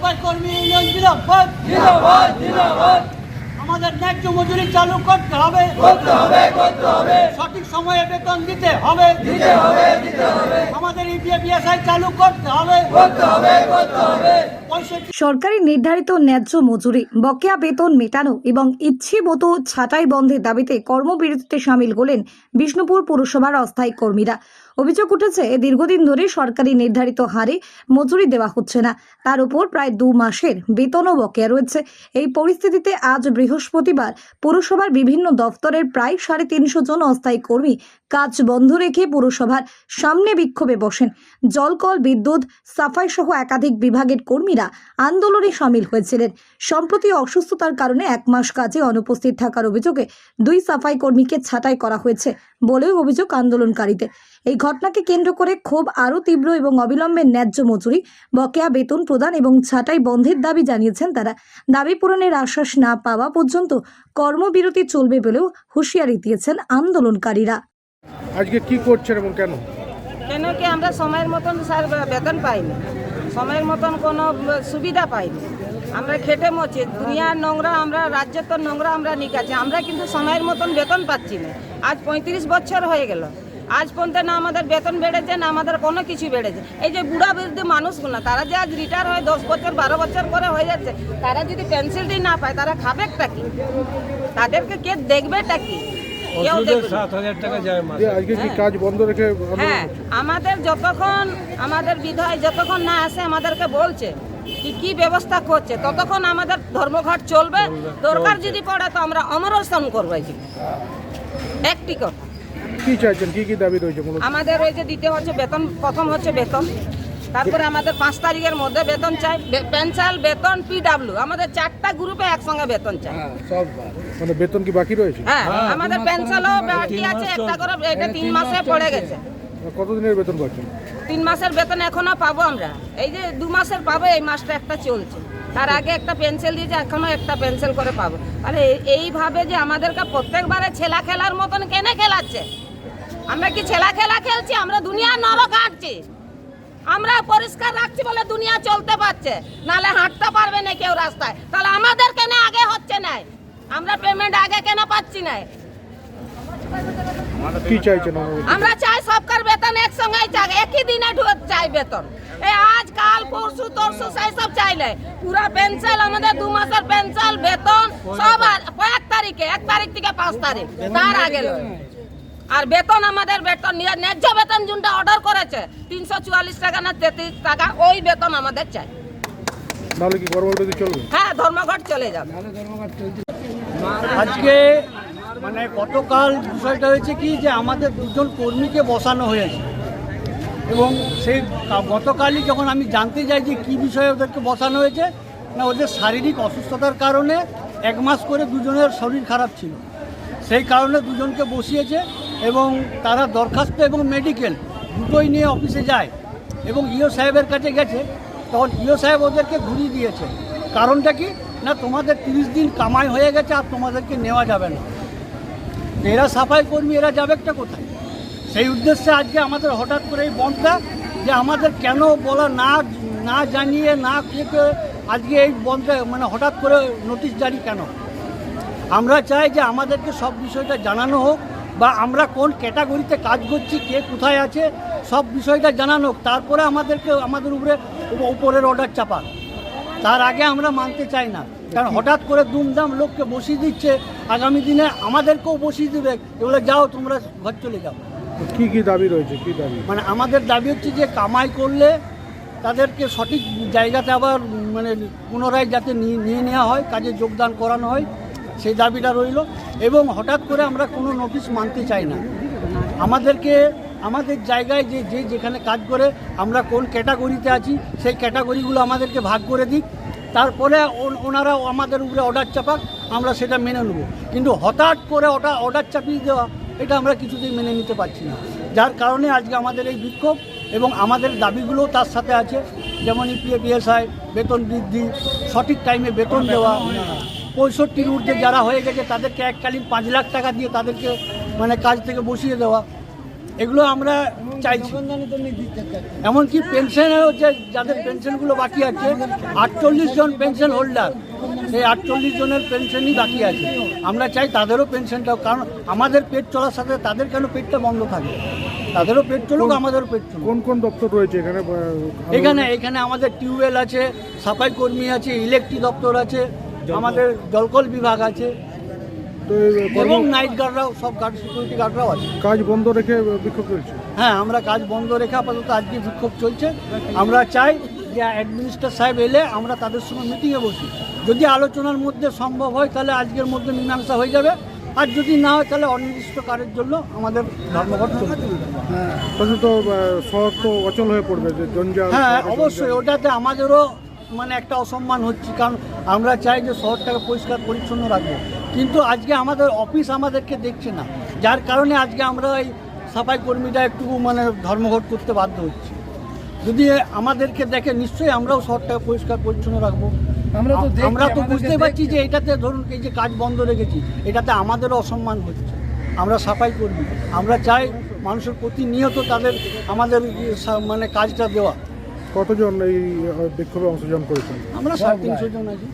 সাফাই কর্মী ইউনিয়ন জিন্দাবাদ জিন্দাবাদ জিন্দাবাদ। আমাদের ন্যায্য মজুরি চালু করতে হবে সঠিক সময়ে বেতন দিতে হবে আমাদের ইপিএফ চালু করতে হবে। সরকারি নির্ধারিত ন্যায্য মজুরি, বকেয়া বেতন মেটানো এবং ইচ্ছেমতো ছাঁটাই বন্ধের দাবিতে কর্মবিরতিতে সামিল হলেন বিষ্ণুপুর পুরসভার অস্থায়ী কর্মীরা। অভিযোগ উঠেছে, দীর্ঘদিন ধরে সরকারি নির্ধারিত হারে মজুরি দেওয়া হচ্ছে না, তার উপর প্রায় 2 মাসের বেতনও বকেয়া রয়েছে। এই পরিস্থিতিতে আজ বৃহস্পতিবার পুরসভার বিভিন্ন দফতরের প্রায় 350 জন অস্থায়ী কর্মী কাজ বন্ধ রেখে পুরসভার সামনে বিক্ষোভে বসেন। জলকল, বিদ্যুৎ, সাফাই সহ একাধিক বিভাগের কর্মীরা আন্দোলনে সামিল হয়েছিলেন। সম্প্রতি অসুস্থতার কারণে 1 মাস কাজে অনুপস্থিত থাকার অভিযোগে 2 সাফাই কর্মীকে ছাঁটাই করা হয়েছে বলেও অভিযোগ আন্দোলনকারীদের। এই ঘটনাকে কেন্দ্র করে ক্ষোভ আরও তীব্র এবং অবিলম্বে ন্যায্য মজুরি, বকেয়া বেতন প্রদান এবং ছাঁটাই বন্ধের দাবি জানিয়েছেন তারা। দাবি পূরণের আশ্বাস না পাওয়া পর্যন্ত কর্মবিরতি চলবে বলেও হুঁশিয়ারি দিয়েছেন আন্দোলনকারীরা। আজকে কি করছেন এবং কেন? কেন কি আমরা সময়ের মতন স্যার বেতন পাইনি, সময়ের মতন কোনো সুবিধা পাইনি। আমরা খেটে মরছি, দুনিয়ার নোংরা, আমরা রাজ্যের তো নোংরা আমরা নিকাছি, আমরা কিন্তু সময়ের মতন বেতন পাচ্ছি না। আজ 35 বছর হয়ে গেল, আজ পর্যন্ত না আমাদের বেতন বেড়েছে না আমাদের কোনো কিছু বেড়েছে। এই যে বুড়া বৃদ্ধ মানুষগুলো, তারা যে আজ রিটায়ার হয়ে 10 বছর 12 বছর করে হয়ে যাচ্ছে, তারা যদি পেনশনটি না পায় তারা খাবেটা কি? তাদেরকে কে দেখবেটা কি? আজকে কি কাজ বন্ধ রেখে? হ্যাঁ, আমাদের যতক্ষণ আমাদের বিধায়ক যতক্ষণ না আসে আমাদেরকে বলছে কি ব্যবস্থা করছে, ততক্ষণ আমাদের ধর্মঘট চলবে। দরকার যদি পড়ে তো আমরা অমরস্থান করবো। একটি কথা কি চাইছেন, কি কি দাবি রয়েছে? আমাদের ওই যে দিতে হচ্ছে বেতন, প্রথম হচ্ছে বেতন, তারপরে আমাদের 5 তারিখের মধ্যে বেতন চাই, পেনশন, বেতন, পিডব্লিউ, আমাদের 4টা গ্রুপে একসঙ্গে বেতন চাই। মানে বেতন কি বাকি রয়েছে? হ্যাঁ, আমাদের পেনশনও বাকি আছে, একটা করে, এটা 3 মাসে পড়ে গেছে। কতদিনের বেতন বাকি? 3 মাসের বেতন এখনো পাবো আমরা, এই যে 2 মাসের পাবো, এই মাসটা একটা চলছে, তার আগে একটা পেনশন দিয়েছে, এখনো একটা পেনশন করে পাবো। আরে এইভাবে যে আমাদেরকে প্রত্যেকবারে ছেলা খেলার মতন কেন খেলাচ্ছে? আমরা কি ছেলা খেলা খেলছি? আমরা দুনিয়া নরক হাঁটছি, আমরা পরিষ্কার রাখছি বলে দুনিয়া চলতে পারছে, নালে হাঁটতে পারবে না কেউ রাস্তায়। তাহলে আমাদের কেন আগে হচ্ছে না? আমরা পেমেন্ট আগে কেন পাচ্ছি না? কি চাইছেন? আমরা চাই সবকার বেতন একসঙ্গে চাই, একই দিনে চাই বেতন। এই আজ কাল পরশু তরশু সেই সব চাইলে পুরা পেনশন, আমাদের 2 মাসের পেনশন, বেতন সব 1 তারিখে, 1 তারিখ থেকে 5 তারিখ, তার আগে। আর বেতন, আমাদের বেতন ন্যায্য বেতন যেটা অর্ডার করেছে 344 টাকা না 33 টাকা, ওই বেতন আমাদের চাই। নাহলে কি কর্মবিরতি চলবে? হ্যাঁ, ধর্মঘট চলে যাবে। আজকে মানে গতকাল বিষয়টা হয়েছে কি, যে আমাদের 2 জন কর্মীকে বসানো হয়েছে এবং সেই গতকালই যখন আমি জানতে চাই যে কী বিষয়ে ওদেরকে বসানো হয়েছে, না ওদের শারীরিক অসুস্থতার কারণে 1 মাস করে 2 জনের শরীর খারাপ ছিল, সেই কারণে 2 জনকে বসিয়েছে এবং তারা দরখাস্ত এবং মেডিকেল দুটোই নিয়ে অফিসে যায় এবং ইও সাহেবের কাছে গেছে। তখন ইও সাহেব ওদেরকে ঘুরিয়ে দিয়েছে। কারণটা কি না, তোমাদের 30 দিন কামাই হয়ে গেছে আর তোমাদেরকে নেওয়া যাবে না। এরা সাফাই কর্মী, এরা যাবেটা কোথায়? সেই উদ্দেশ্যে আজকে আমাদের হঠাৎ করে এই বন্ধটা, যে আমাদের কেন বলা না জানিয়ে না খেয়ে আজকে এই বন্ধটা মানে হঠাৎ করে নোটিশ জারি কেন? আমরা চাই যে আমাদেরকে সব বিষয়টা জানানো হোক, বা আমরা কোন ক্যাটাগরিতে কাজ করছি, কে কোথায় আছে, সব বিষয়টা জানানো হোক। তারপরে আমাদের উপরের অর্ডার চাপা, তার আগে আমরা মানতে চাই না। কারণ হঠাৎ করে দুমদাম লোককে বসিয়ে দিচ্ছে, আগামী দিনে আমাদেরকেও বসিয়ে দেবে, এগুলো যাও তোমরা ঘর চলে যাও। কি কি দাবি রয়েছে? কি দাবি? মানে আমাদের দাবি হচ্ছে যে কামাই করলে তাদেরকে সঠিক জায়গাতে আবার মানে পুনরায় যাতে নিয়ে নেওয়া হয়, কাজে যোগদান করানো হয়, সেই দাবিটা রইল। এবং হঠাৎ করে আমরা কোনো নোটিশ মানতে চাই না। আমাদেরকে আমাদের জায়গায় যেখানে কাজ করে আমরা কোন ক্যাটাগরিতে আছি সেই ক্যাটাগরিগুলো আমাদেরকে ভাগ করে দিক, তারপরে ওনারা আমাদের উপরে অর্ডার চাপাক, আমরা সেটা মেনে নেব। কিন্তু হঠাৎ করে অর্ডার চাপিয়ে দেওয়া, এটা আমরা কিছুতেই মেনে নিতে পারছি না। যার কারণে আজকে আমাদের এই বিক্ষোভ এবং আমাদের দাবিগুলোও তার সাথে আছে, যেমন ইপিএফ, ইএসআই, বেতন বৃদ্ধি, সঠিক টাইমে বেতন দেওয়া, 65 ঊর্ধ্বে যারা হয়ে গেছে তাদেরকে এককালীন 5 লাখ টাকা দিয়ে তাদেরকে মানে কাজ থেকে বসিয়ে দেওয়া, এগুলো আমরা চাইছি। এমনকি পেনশনেরও যে যাদের পেনশনগুলো বাকি আছে 48 জন পেনশন হোল্ডার, সেই 48 জনের পেনশনই বাকি আছে। আমরা চাই তাদেরও পেনশনটাও, কারণ আমাদের পেট চলার সাথে তাদের কেন পেটটা বন্ধ থাকে, তাদেরও পেট চলুক, আমাদেরও পেট চলুক। কোন কোন দপ্তর রয়েছে এখানে? এখানে আমাদের টিউবওয়েল আছে, সাফাই কর্মী আছে, ইলেকট্রিক দপ্তর আছে, আমাদের জলকল বিভাগ আছে, তো এই এবং নাইট গার্ডরাও, সব গার্ড, সিকিউরিটি গার্ডরাও আছে। কাজ বন্ধ রেখে বিক্ষোভ চলছে? হ্যাঁ, আমরা কাজ বন্ধ রেখে আপাতত আজকে বিক্ষোভ চলছে। আমরা চাই যে অ্যাডমিনিস্ট্রেটর সাহেব এলে আমরা তাদের সঙ্গে মিটিংয়ে বসি, যদি আলোচনার মধ্যে সম্ভব হয় তাহলে আজকের মধ্যে মীমাংসা হয়ে যাবে, আর যদি না হয় তাহলে অনির্দিষ্টকালের জন্য আমাদের ধর্মঘট চলবে। তাহলে তো শহর তো অচল হয়ে পড়বে, যে জঞ্জাল। হ্যাঁ, অবশ্যই ওটাতে আমাদেরও মানে একটা অসম্মান হচ্ছে, কারণ আমরা চাই যে শহরটাকে পরিষ্কার পরিচ্ছন্ন রাখবো, কিন্তু আজকে আমাদের অফিস আমাদেরকে দেখছে না, যার কারণে আজকে আমরা এই সাফাই কর্মীরা একটু মানে ধর্মঘট করতে বাধ্য হচ্ছে। যদি আমাদেরকে দেখে নিশ্চয়ই আমরাও শহরটাকে পরিষ্কার পরিচ্ছন্ন রাখবো। আমরা তো বুঝতে পারছি যে এটাতে ধরুন এই যে কাজ বন্ধ রেখেছি, এটাতে আমাদেরও অসম্মান হচ্ছে। আমরা সাফাই কর্মী, আমরা চাই মানুষের প্রতিনিয়ত তাদের আমাদের মানে কাজটা দেওয়া। কতজন এই বিক্ষোভে অংশগ্রহণ করেছেন? আমরা 350 জন আছি।